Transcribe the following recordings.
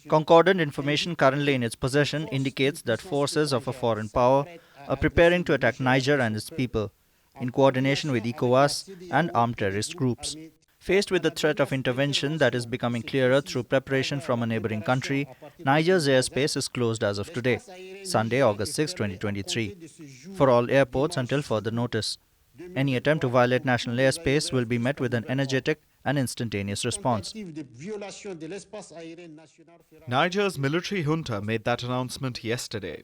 Concordant information currently in its possession indicates that forces of a foreign power are preparing to attack Niger and its people, in coordination with ECOWAS and armed terrorist groups. Faced with the threat of intervention that is becoming clearer through preparation from a neighboring country, Niger's airspace is closed as of today, Sunday, August 6, 2023, for all airports until further notice. Any attempt to violate national airspace will be met with an energetic and instantaneous response. Niger's military junta made that announcement yesterday,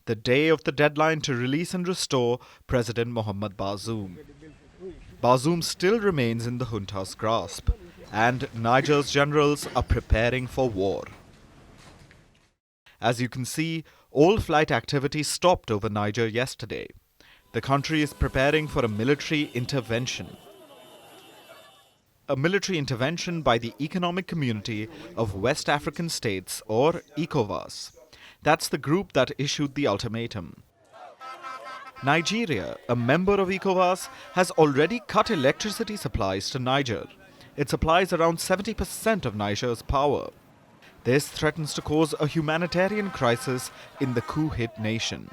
the day of the deadline to release and restore President Mohamed Bazoum. Bazoum still remains in the junta's grasp, and Niger's generals are preparing for war. As you can see, all flight activity stopped over Niger yesterday. The country is preparing for a military intervention. A military intervention by the Economic Community of West African States, or ECOWAS. That's the group that issued the ultimatum. Nigeria, a member of ECOWAS, has already cut electricity supplies to Niger. It supplies around 70% of Niger's power. This threatens to cause a humanitarian crisis in the coup-hit nation.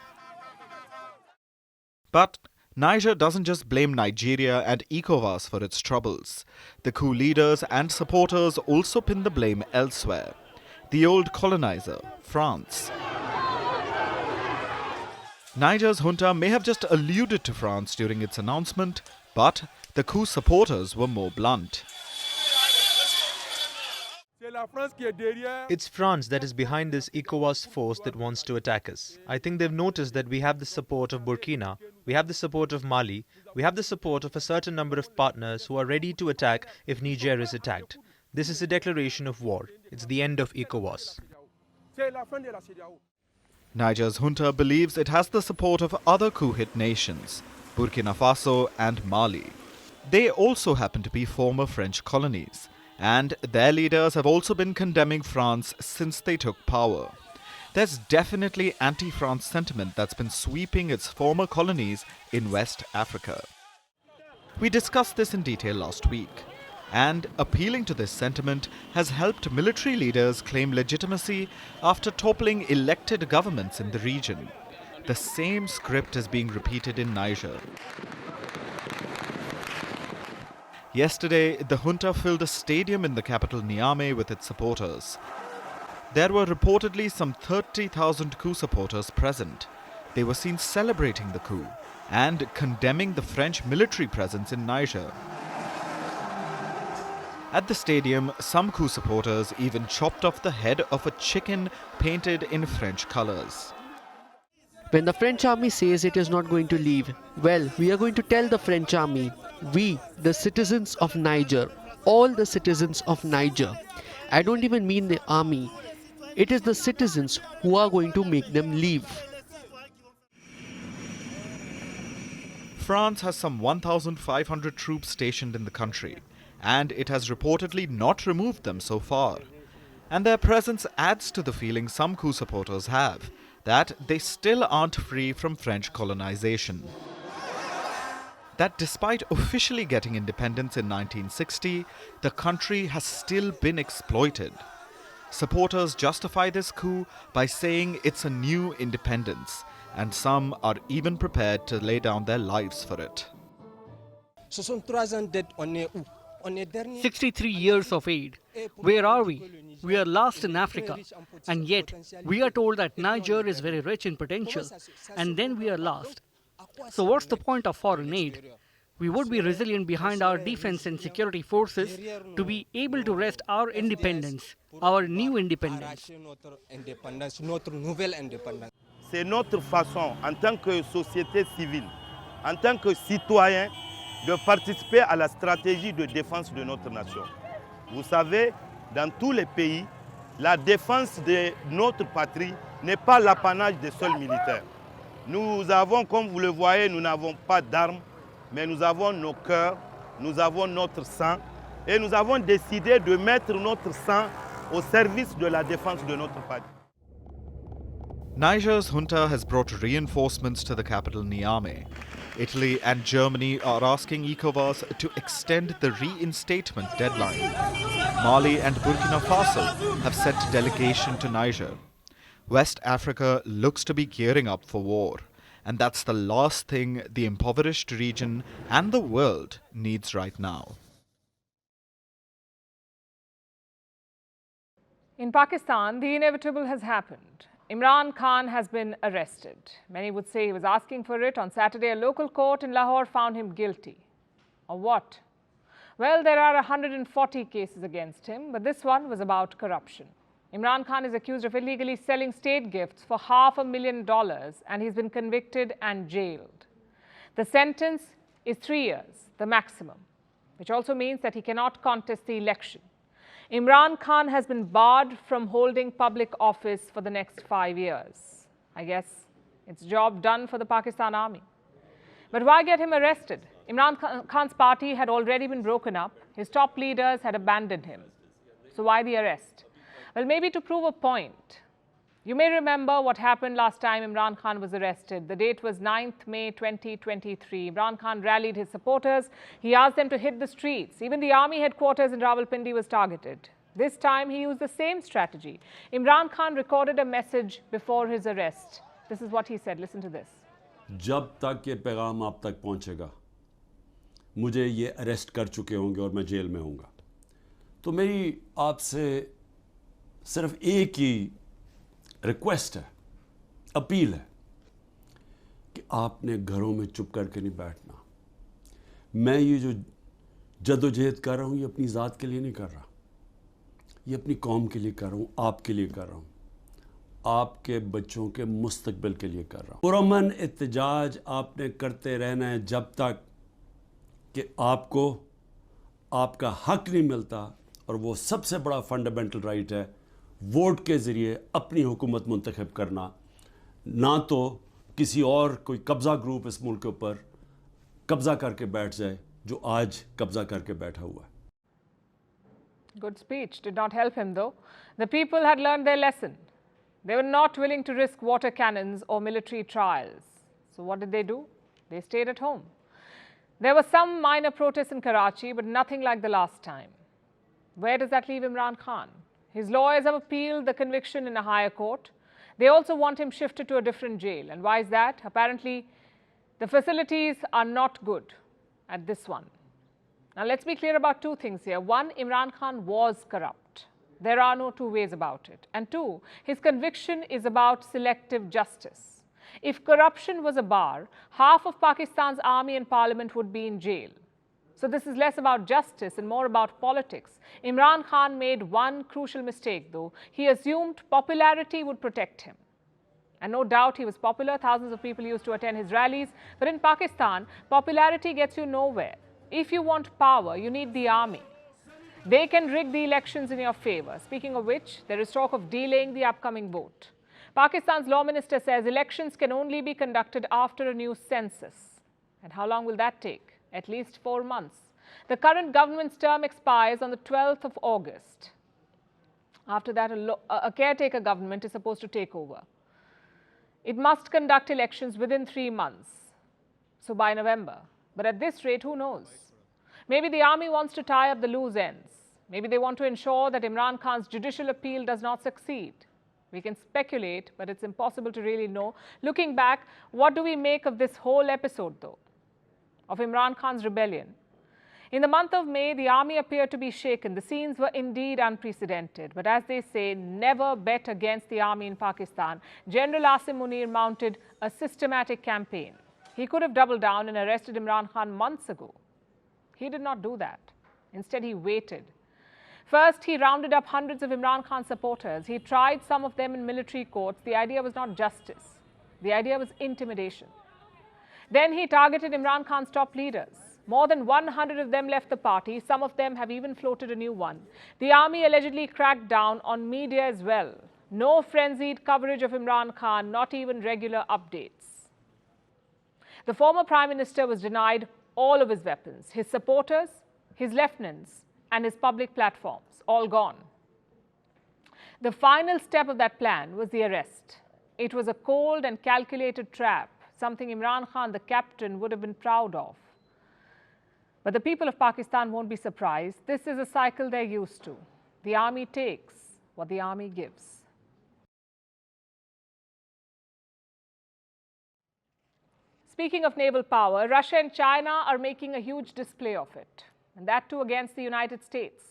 But Niger doesn't just blame Nigeria and ECOWAS for its troubles. The coup leaders and supporters also pin the blame elsewhere. The old colonizer, France. Niger's junta may have just alluded to France during its announcement, but the coup supporters were more blunt. It's France that is behind this ECOWAS force that wants to attack us. I think they've noticed that we have the support of Burkina, we have the support of Mali, we have the support of a certain number of partners who are ready to attack if Niger is attacked. This is a declaration of war. It's the end of ECOWAS. Niger's junta believes it has the support of other coup-hit nations, Burkina Faso and Mali. They also happen to be former French colonies, and their leaders have also been condemning France since they took power. There's definitely anti-France sentiment that's been sweeping its former colonies in West Africa. We discussed this in detail last week, and appealing to this sentiment has helped military leaders claim legitimacy after toppling elected governments in the region. The same script is being repeated in Niger. Yesterday, the junta filled a stadium in the capital Niamey with its supporters. There were reportedly some 30,000 coup supporters present. They were seen celebrating the coup and condemning the French military presence in Niger. At the stadium, some coup supporters even chopped off the head of a chicken painted in French colors. When the French army says it is not going to leave, well, we are going to tell the French army, we, the citizens of Niger, all the citizens of Niger, I don't even mean the army, it is the citizens who are going to make them leave. France has some 1,500 troops stationed in the country, and it has reportedly not removed them so far. And their presence adds to the feeling some coup supporters have, that they still aren't free from French colonization. That despite officially getting independence in 1960, the country has still been exploited. Supporters justify this coup by saying it's a new independence, and some are even prepared to lay down their lives for it. 63 years of aid. Where are we? We are lost in Africa. And yet, we are told that Niger is very rich in potential. And then we are lost. So what's the point of foreign aid? We would be resilient behind our defense and security forces to be able to wrest our independence, our new independence. C'est notre façon, en tant que société civile, en tant que citoyen, de participer à la stratégie de défense de notre nation. Vous savez, dans tous les pays, la défense de notre patrie n'est pas l'apanage des seuls militaires. Nous avons, comme vous le voyez, nous n'avons pas d'armes, mais nous avons nos cœurs, nous avons notre sang, et nous avons décidé de mettre notre sang au service de la défense de notre patrie. Niger's junta has brought reinforcements to the capital Niamey. Italy and Germany are asking ECOWAS to extend the reinstatement deadline. Mali and Burkina Faso have sent a delegation to Niger. West Africa looks to be gearing up for war, and that's the last thing the impoverished region and the world needs right now. In Pakistan, the inevitable has happened. Imran Khan has been arrested. Many would say he was asking for it. On Saturday, a local court in Lahore found him guilty. Of what? Well, there are 140 cases against him, but this one was about corruption. Imran Khan is accused of illegally selling state gifts for $500,000, and he's been convicted and jailed. The sentence is 3 years, the maximum, which also means that he cannot contest the election. Imran Khan has been barred from holding public office for the next 5 years. I guess it's job done for the Pakistan army. But why get him arrested? Imran Khan's party had already been broken up. His top leaders had abandoned him. So why the arrest? Well, maybe to prove a point. You may remember what happened last time Imran Khan was arrested. The date was 9th May 2023. Imran Khan rallied his supporters. He asked them to hit the streets. Even the army headquarters in Rawalpindi was targeted. This time he used the same strategy. Imran Khan recorded a message before his arrest. This is what he said. Listen to this. जब तक ये पैगाम आप तक पहुंचेगा, मुझे ये arrest कर चुके होंगे और मैं जेल में होऊंगा, तो मेरी आपसे सिर्फ एक ही रिक्वेस्ट है, अपील है कि आपने घरों में चुप करके नहीं बैठना। मैं ये जो जद्दोजहद कर रहा हूँ, ये अपनी ज़ात के लिए नहीं कर रहा, ये अपनी कौम के लिए कर रहा हूँ, आपके लिए कर रहा हूँ, आपके बच्चों के मुस्तकबिल के लिए कर रहा हूँ। पुरअमन एहतजाज आपने करते रहना है जब तक कि आपको आपका हक नहीं मिलता, और वो सबसे बड़ा फंडामेंटल राइट है वोट के ज़रिए अपनी हुकूमत मुंतखब करना, ना तो किसी और कोई कब्ज़ा ग्रुप इस मुल्क के ऊपर कब्ज़ा करके बैठ जाए जो आज कब्ज़ा करके बैठा हुआ है। Good speech. Did not help him though. The people had learned their lesson. They were not willing to risk water cannons or military trials. So what did they do? They stayed at home. There were some minor protests in Karachi, but nothing like the last time. Where does that leave Imran Khan? His lawyers have appealed the conviction in a higher court. They also want him shifted to a different jail. And why is that? Apparently, the facilities are not good at this one. Now, let's be clear about two things here. One, Imran Khan was corrupt. There are no two ways about it. And two, his conviction is about selective justice. If corruption was a bar, half of Pakistan's army and parliament would be in jail. So this is less about justice and more about politics. Imran Khan made one crucial mistake though. He assumed popularity would protect him. And no doubt he was popular. Thousands of people used to attend his rallies. But in Pakistan, popularity gets you nowhere. If you want power, you need the army. They can rig the elections in your favor. Speaking of which, there is talk of delaying the upcoming vote. Pakistan's law minister says elections can only be conducted after a new census. And how long will that take? At least 4 months. The current government's term expires on the 12th of August. After that, a caretaker government is supposed to take over. It must conduct elections within 3 months, so by November. But at this rate, who knows? Maybe the army wants to tie up the loose ends. Maybe they want to ensure that Imran Khan's judicial appeal does not succeed. We can speculate, but it's impossible to really know. Looking back, what do we make of this whole episode, though, of Imran Khan's rebellion? In the month of May, the army appeared to be shaken. The scenes were indeed unprecedented. But as they say, never bet against the army in Pakistan. General Asim Munir mounted a systematic campaign. He could have doubled down and arrested Imran Khan months ago. He did not do that. Instead, he waited. First, he rounded up hundreds of Imran Khan supporters. He tried some of them in military courts. The idea was not justice. The idea was intimidation. Then he targeted Imran Khan's top leaders. More than 100 of them left the party. Some of them have even floated a new one. The army allegedly cracked down on media as well. No frenzied coverage of Imran Khan, not even regular updates. The former Prime Minister was denied all of his weapons, his supporters, his lieutenants, and his public platforms, all gone. The final step of that plan was the arrest. It was a cold and calculated trap something Imran Khan, the captain, would have been proud of. But the people of Pakistan won't be surprised. This is a cycle they're used to. The army takes what the army gives. Speaking of naval power, Russia and China are making a huge display of it, and that too against the United States.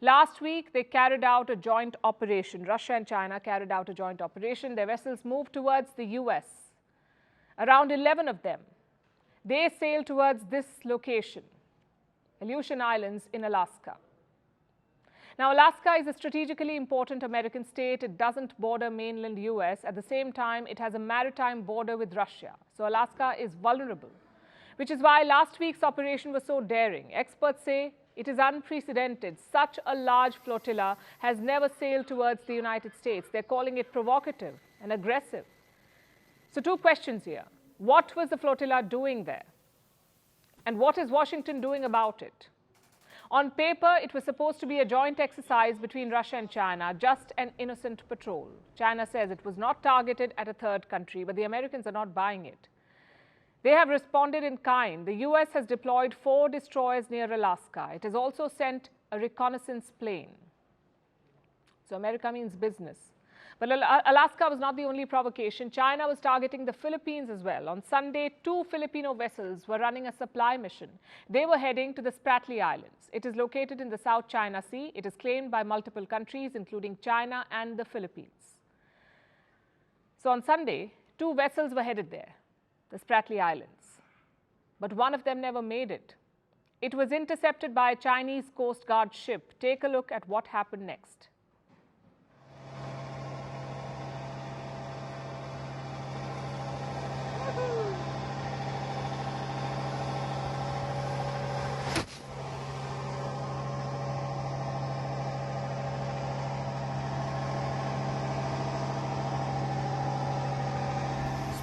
Last week, they carried out a joint operation. Russia and China carried out a joint operation. Their vessels moved towards the US. Around 11 of them. They sailed towards this location, Aleutian Islands in Alaska. Now, Alaska is a strategically important American state. It doesn't border mainland US. At the same time, it has a maritime border with Russia. So Alaska is vulnerable, which is why last week's operation was so daring. Experts say it is unprecedented. Such a large flotilla has never sailed towards the United States. They're calling it provocative and aggressive. So two questions here. What was the flotilla doing there? And what is Washington doing about it? On paper, it was supposed to be a joint exercise between Russia and China, just an innocent patrol. China says it was not targeted at a third country, but the Americans are not buying it. They have responded in kind. The US has deployed 4 destroyers near Alaska. It has also sent a reconnaissance plane. So America means business. But Alaska was not the only provocation. China was targeting the Philippines as well. On Sunday, 2 Filipino vessels were running a supply mission. They were heading to the Spratly Islands. It is located in the South China Sea. It is claimed by multiple countries, including China and the Philippines. So on Sunday, 2 vessels were headed there, the Spratly Islands. But one of them never made it. It was intercepted by a Chinese Coast Guard ship. Take a look at what happened next.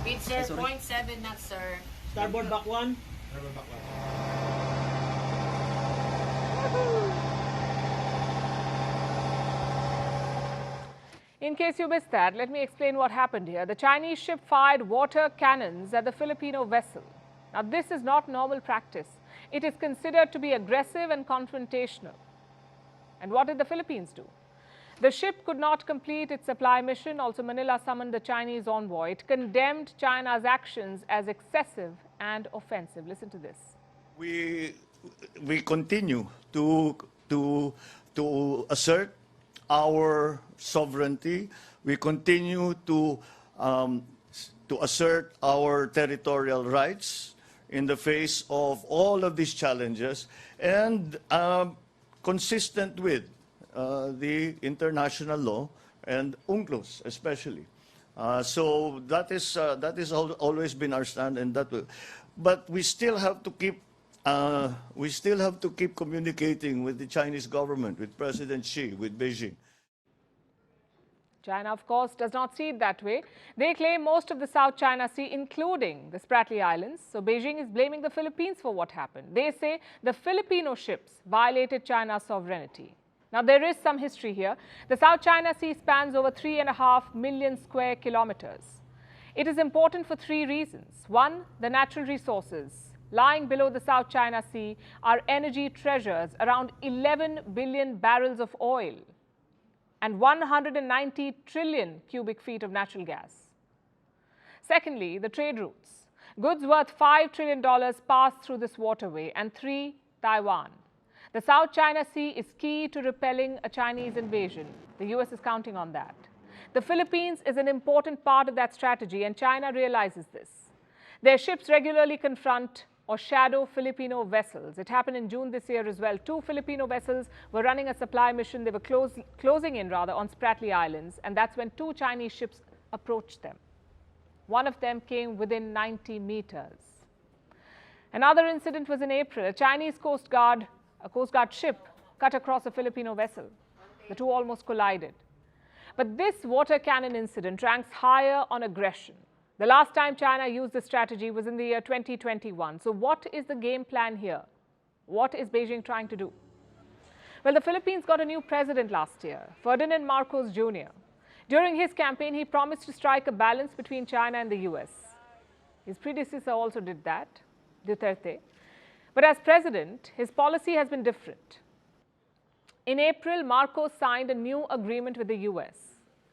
Speed, sir, 0.7 knots, sir. Starboard back 1. Starboard back 1. In case you missed that, let me explain what happened here. The Chinese ship fired water cannons at the Filipino vessel. Now, this is not normal practice. It is considered to be aggressive and confrontational. And what did the Philippines do? The ship could not complete its supply mission. Also, Manila summoned the Chinese envoy. It condemned China's actions as excessive and offensive. Listen to this. We continue to assert our sovereignty. We continue to assert our territorial rights in the face of all of these challenges, and consistent with the international law and UNCLOS especially. So that is always been our stand, and that will. But we still have to keep communicating with the Chinese government, with President Xi, with Beijing. China, of course, does not see it that way. They claim most of the South China Sea, including the Spratly Islands. So Beijing is blaming the Philippines for what happened. They say the Filipino ships violated China's sovereignty. Now, there is some history here. The South China Sea spans over 3.5 million square kilometers. It is important for 3 reasons. One, the natural resources. Lying below the South China Sea are energy treasures, around 11 billion barrels of oil and 190 trillion cubic feet of natural gas. Secondly, the trade routes. Goods worth $5 trillion pass through this waterway. And 3, Taiwan. The South China Sea is key to repelling a Chinese invasion. The US is counting on that. The Philippines is an important part of that strategy, and China realizes this. Their ships regularly confront or shadow Filipino vessels. It happened in June this year as well. 2 Filipino vessels were running a supply mission. They were closing in on Spratly Islands, and that's when 2 Chinese ships approached them. One of them came within 90 meters. Another incident was in April. A Chinese Coast Guard ship cut across a Filipino vessel. The 2 almost collided. But this water cannon incident ranks higher on aggression. The last time China used this strategy was in the year 2021. So what is the game plan here? What is Beijing trying to do? Well, the Philippines got a new president last year, Ferdinand Marcos Jr. During his campaign, he promised to strike a balance between China and the US. His predecessor also did that, Duterte. But as president, his policy has been different. In April, Marcos signed a new agreement with the US.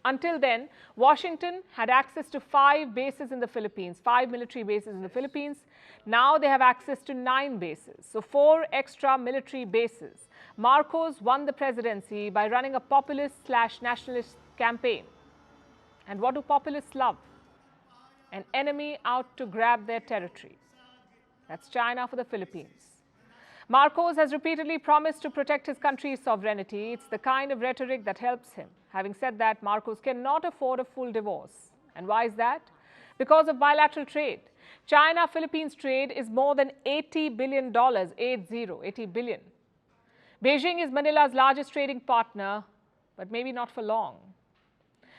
Until then, Washington had access to 5 bases in the Philippines, 5 military bases in the Philippines. Now they have access to 9 bases, so 4 extra military bases. Marcos won the presidency by running a populist/nationalist campaign. And what do populists love? An enemy out to grab their territory. That's China for the Philippines. Marcos has repeatedly promised to protect his country's sovereignty. It's the kind of rhetoric that helps him. Having said that, Marcos cannot afford a full divorce. And why is that? Because of bilateral trade. China-Philippines trade is more than $80 billion, 80 billion. Beijing is Manila's largest trading partner, but maybe not for long.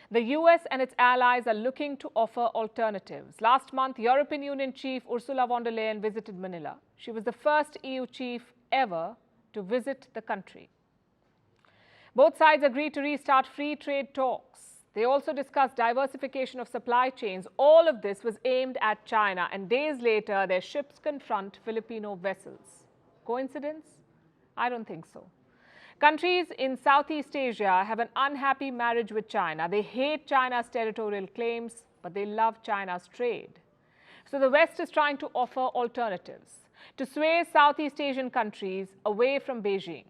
The US and its allies are looking to offer alternatives. Last month, European Union chief Ursula von der Leyen visited Manila. She was the first EU chief ever to visit the country. Both sides agreed to restart free trade talks. They also discussed diversification of supply chains. All of this was aimed at China, and days later, their ships confront Filipino vessels. Coincidence? I don't think so. Countries in Southeast Asia have an unhappy marriage with China. They hate China's territorial claims, but they love China's trade. So the West is trying to offer alternatives to sway Southeast Asian countries away from Beijing.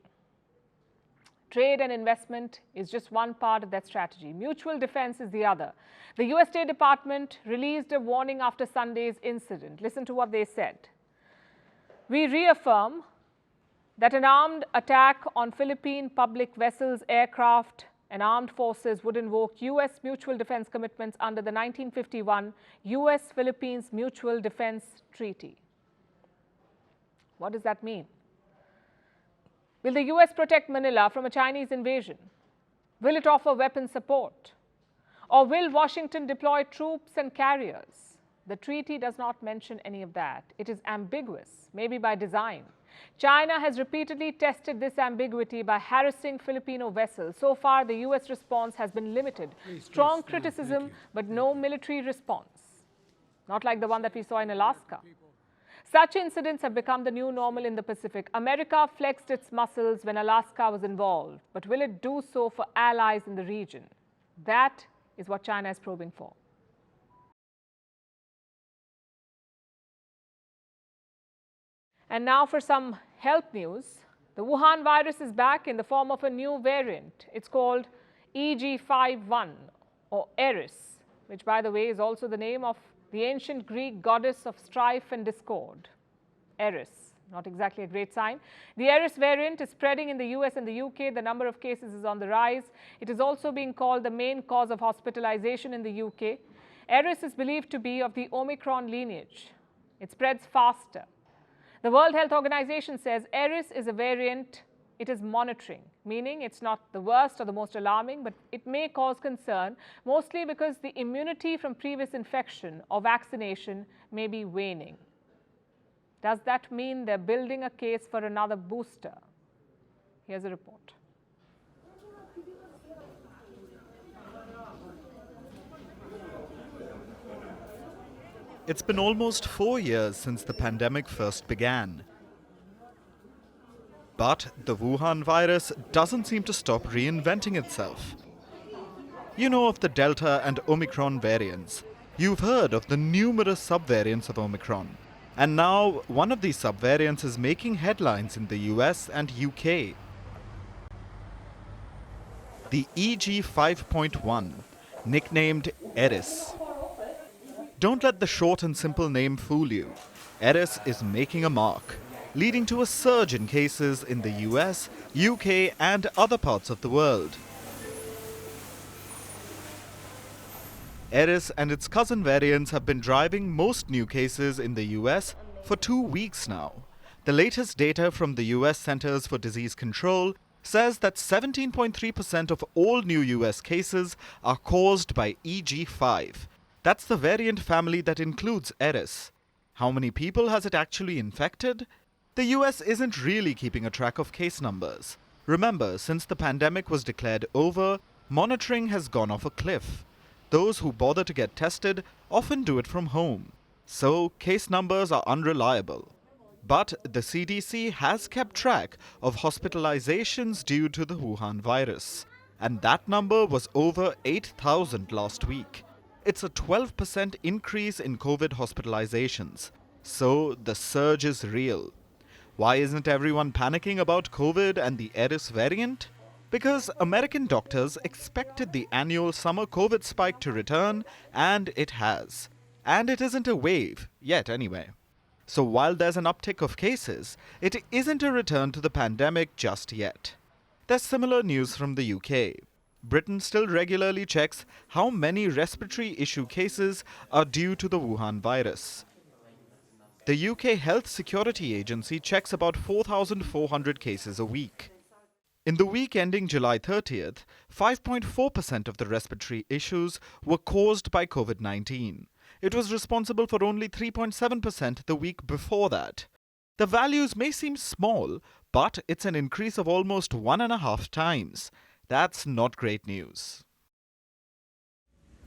Trade and investment is just one part of that strategy. Mutual defense is the other. The US State Department released a warning after Sunday's incident. Listen to what they said. We reaffirm that an armed attack on Philippine public vessels, aircraft, and armed forces would invoke US mutual defense commitments under the 1951 US-Philippines Mutual Defense Treaty. What does that mean? Will the US protect Manila from a Chinese invasion? Will it offer weapon support? Or will Washington deploy troops and carriers? The treaty does not mention any of that. It is ambiguous, maybe by design. China has repeatedly tested this ambiguity by harassing Filipino vessels. So far, the US response has been limited. Strong criticism, but no military response. Not like the one that we saw in Alaska. Such incidents have become the new normal in the Pacific. America flexed its muscles when Alaska was involved, but will it do so for allies in the region? That is what China is probing for. And now for some health news. The Wuhan virus is back in the form of a new variant. It's called EG51 or Eris, which by the way is also the name of the ancient Greek goddess of strife and discord. Eris, not exactly a great sign. The Eris variant is spreading in the US and the UK. The number of cases is on the rise. It is also being called the main cause of hospitalization in the UK. Eris is believed to be of the Omicron lineage. It spreads faster. The World Health Organization says Eris is a variant it is monitoring, meaning it's not the worst or the most alarming, but it may cause concern, mostly because the immunity from previous infection or vaccination may be waning. Does that mean they're building a case for another booster? Here's a report. It's been almost 4 years since the pandemic first began. But the Wuhan virus doesn't seem to stop reinventing itself. You know of the Delta and Omicron variants. You've heard of the numerous subvariants of Omicron. And now one of these subvariants is making headlines in the US and UK. The EG5.1, nicknamed Eris. Don't let the short and simple name fool you. Eris is making a mark, leading to a surge in cases in the US, UK and other parts of the world. Eris and its cousin variants have been driving most new cases in the US for 2 weeks now. The latest data from the US Centers for Disease Control says that 17.3% of all new US cases are caused by EG5. That's the variant family that includes Eris. How many people has it actually infected? The US isn't really keeping a track of case numbers. Remember, since the pandemic was declared over, monitoring has gone off a cliff. Those who bother to get tested often do it from home. so case numbers are unreliable. But the CDC has kept track of hospitalizations due to the Wuhan virus, and that number was over 8,000 last week. It's a 12% increase in COVID hospitalizations, so the surge is real. Why isn't everyone panicking about COVID and the Eris variant? Because American doctors expected the annual summer COVID spike to return, and it has. And it isn't a wave, yet anyway. So while there's an uptick of cases, it isn't a return to the pandemic just yet. There's similar news from the UK. Britain still regularly checks how many respiratory issue cases are due to the Wuhan virus. The UK Health Security Agency checks about 4,400 cases a week. In the week ending July 30th, 5.4% of the respiratory issues were caused by COVID-19. It was responsible for only 3.7% the week before that. The values may seem small, but it's an increase of almost 1.5 times. That's not great news.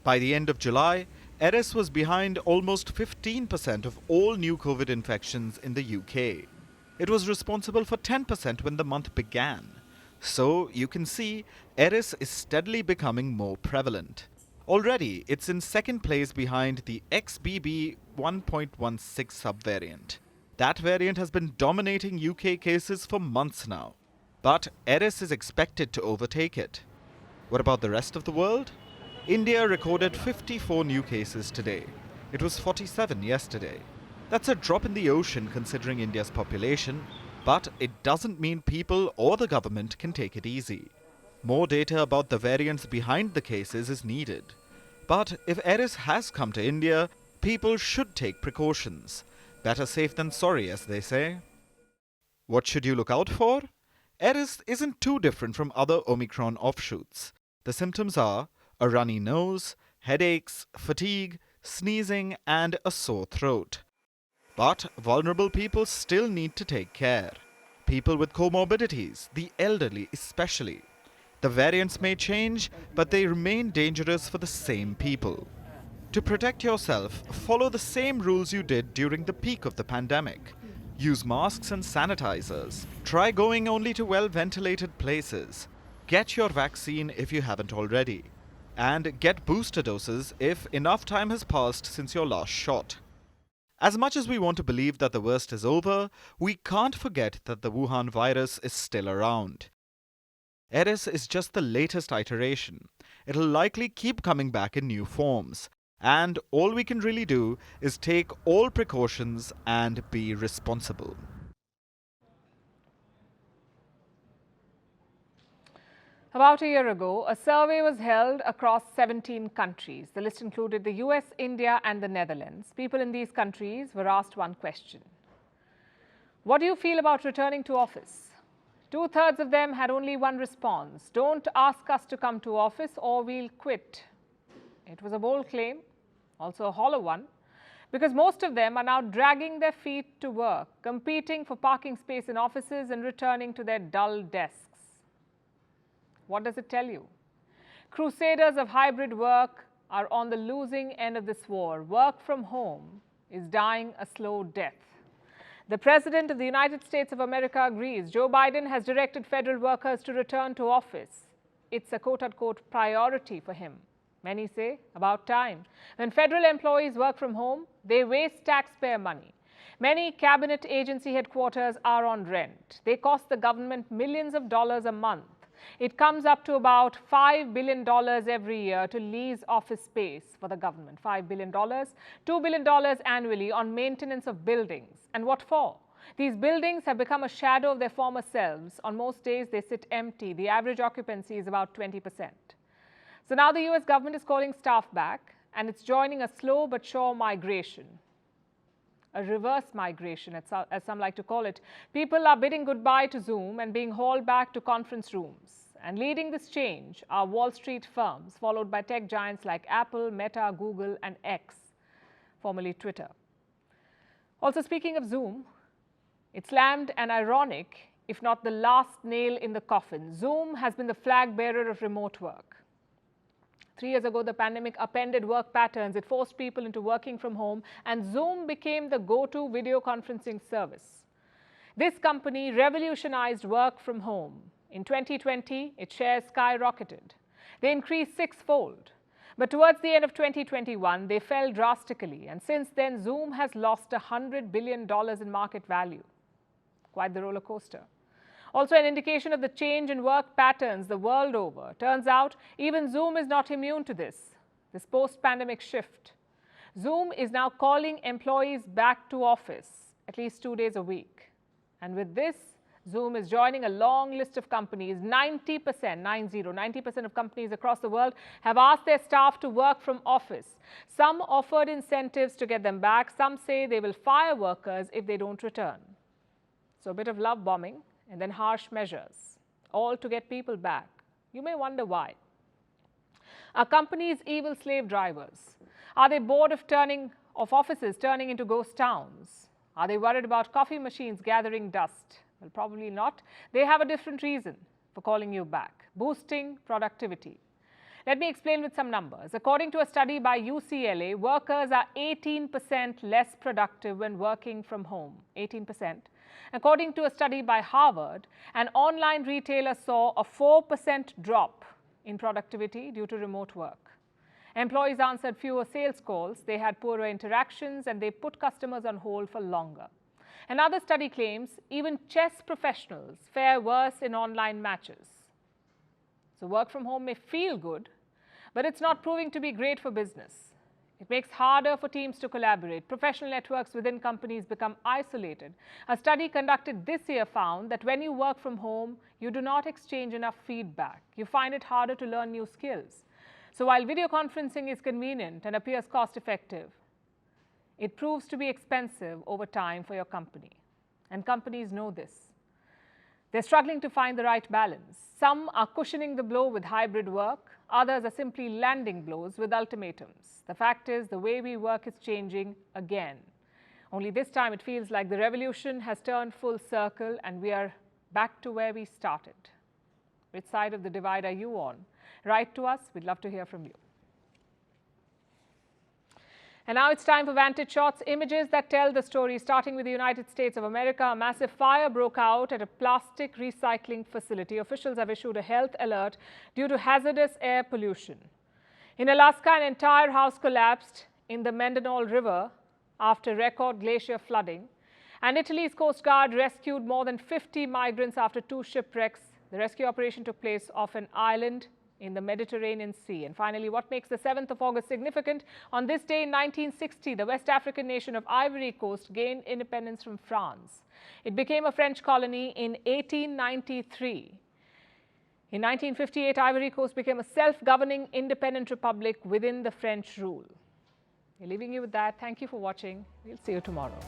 By the end of July, Eris was behind almost 15% of all new COVID infections in the UK. It was responsible for 10% when the month began. So you can see Eris is steadily becoming more prevalent. Already, it's in second place behind the XBB 1.16 subvariant. That variant has been dominating UK cases for months now. But Eris is expected to overtake it. What about the rest of the world? India recorded 54 new cases today. It was 47 yesterday. That's a drop in the ocean considering India's population, but it doesn't mean people or the government can take it easy. More data about the variants behind the cases is needed. But if Eris has come to India, people should take precautions. Better safe than sorry, as they say. What should you look out for? Eris isn't too different from other Omicron offshoots. The symptoms are a runny nose, headaches, fatigue, sneezing, and a sore throat. But vulnerable people still need to take care. People with comorbidities, the elderly especially. The variants may change, but they remain dangerous for the same people. To protect yourself, follow the same rules you did during the peak of the pandemic. Use masks and sanitizers. Try going only to well-ventilated places. Get your vaccine if you haven't already. And get booster doses if enough time has passed since your last shot. As much as we want to believe that the worst is over, we can't forget that the Wuhan virus is still around. Eris is just the latest iteration. It'll likely keep coming back in new forms. And all we can really do is take all precautions and be responsible. About a year ago, a survey was held across 17 countries. The list included the US, India, and the Netherlands. People in these countries were asked one question: what do you feel about returning to office? 2/3 of them had only one response: don't ask us to come to office or we'll quit. It was a bold claim, also a hollow one, because most of them are now dragging their feet to work, competing for parking space in offices and returning to their dull desks. What does it tell you? Crusaders of hybrid work are on the losing end of this war. Work from home is dying a slow death. The President of the United States of America agrees. Joe Biden has directed federal workers to return to office. It's a quote-unquote priority for him. Many say about time. When federal employees work from home, they waste taxpayer money. Many cabinet agency headquarters are on rent. They cost the government millions of dollars a month. It comes up to about $5 billion every year to lease office space for the government. $5 billion, $2 billion annually on maintenance of buildings. And what for? These buildings have become a shadow of their former selves. On most days, they sit empty. The average occupancy is about 20%. So now the US government is calling staff back, and it's joining a slow but sure migration. A reverse migration, as some like to call it. People are bidding goodbye to Zoom and being hauled back to conference rooms. And leading this change are Wall Street firms, followed by tech giants like Apple, Meta, Google, and X, formerly Twitter. Also, speaking of Zoom, it slammed an ironic, if not the last nail in the coffin. Zoom has been the flag bearer of remote work. 3 years ago, the pandemic upended work patterns. It forced people into working from home, and Zoom became the go-to video conferencing service. This company revolutionized work from home. In 2020, its shares skyrocketed. They increased sixfold. But towards the end of 2021, they fell drastically. And since then, Zoom has lost $100 billion in market value. Quite the roller coaster. Also an indication of the change in work patterns the world over. Turns out, even Zoom is not immune to this post-pandemic shift. Zoom is now calling employees back to office at least 2 days a week. And with this, Zoom is joining a long list of companies. 90% of companies across the world have asked their staff to work from office. Some offered incentives to get them back. Some say they will fire workers if they don't return. So a bit of love bombing and then harsh measures, all to get people back. You may wonder why. Are companies evil slave drivers? Are they bored of offices turning into ghost towns? Are they worried about coffee machines gathering dust? Well, probably not. They have a different reason for calling you back: boosting productivity. Let me explain with some numbers. According to a study by UCLA, workers are 18% less productive when working from home. 18%. According to a study by Harvard, an online retailer saw a 4% drop in productivity due to remote work. Employees answered fewer sales calls, they had poorer interactions, and they put customers on hold for longer. Another study claims even chess professionals fare worse in online matches. So work from home may feel good, but it's not proving to be great for business. It makes it harder for teams to collaborate. Professional networks within companies become isolated. A study conducted this year found that when you work from home, you do not exchange enough feedback. You find it harder to learn new skills. So while video conferencing is convenient and appears cost-effective, it proves to be expensive over time for your company. And companies know this. They're struggling to find the right balance. Some are cushioning the blow with hybrid work. Others are simply landing blows with ultimatums. The fact is, the way we work is changing again. Only this time it feels like the revolution has turned full circle and we are back to where we started. Which side of the divide are you on? Write to us. We'd love to hear from you. And now it's time for Vantage Shots, images that tell the story. Starting with the United States of America, a massive fire broke out at a plastic recycling facility. Officials have issued a health alert due to hazardous air pollution. In Alaska, an entire house collapsed in the Mendenhall River after record glacier flooding. And Italy's Coast Guard rescued more than 50 migrants after 2 shipwrecks. The rescue operation took place off an island in the Mediterranean Sea. And finally, what makes the 7th of August significant? On this day in 1960, the West African nation of Ivory Coast gained independence from France. It became a French colony in 1893. In 1958, Ivory Coast became a self-governing independent republic within the French rule. We're leaving you with that. Thank you for watching. We'll see you tomorrow.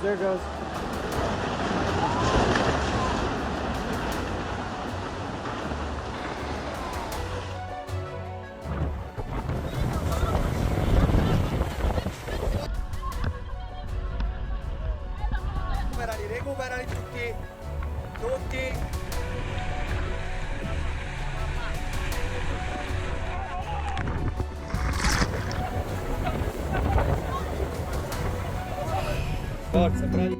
There goes. Recuperali tutti. Forza, bravi.